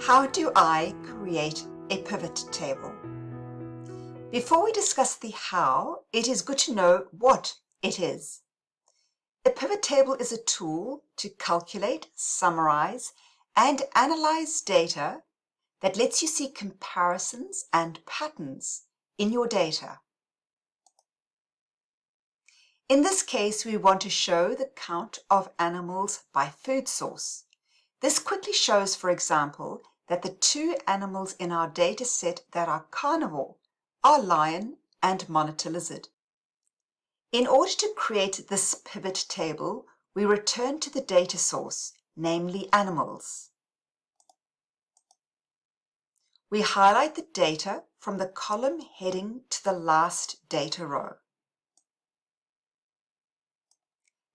How do I create a pivot table? Before we discuss the how, it is good to know what it is. A pivot table is a tool to calculate, summarize, and analyze data that lets you see comparisons and patterns in your data. In this case, we want to show the count of animals by food source. This quickly shows, for example, that the two animals in our data set that are carnivore are lion and monitor lizard. In order to create this pivot table, we return to the data source, namely animals. We highlight the data from the column heading to the last data row.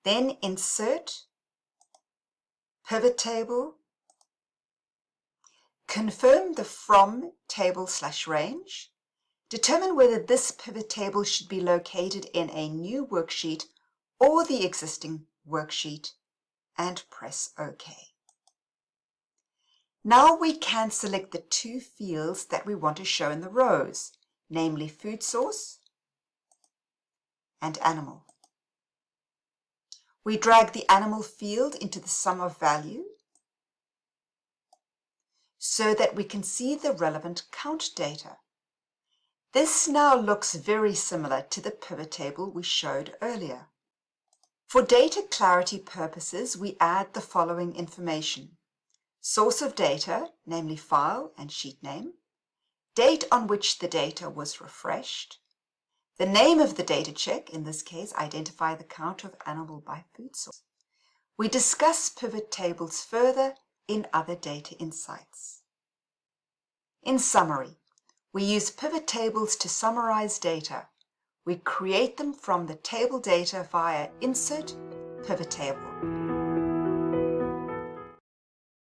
Then insert, pivot table, confirm the from table/range, determine whether this pivot table should be located in a new worksheet or the existing worksheet, and press OK. Now we can select the two fields that we want to show in the rows, namely food source and animal. We drag the animal field into the sum of value so that we can see the relevant count data. This now looks very similar to the pivot table we showed earlier. For data clarity purposes, we add the following information: source of data, namely file and sheet name, date on which the data was refreshed, the name of the data check, in this case, identify the count of animal by food source. We discuss pivot tables further in other data insights. In summary, we use pivot tables to summarize data. We create them from the table data via Insert, Pivot Table.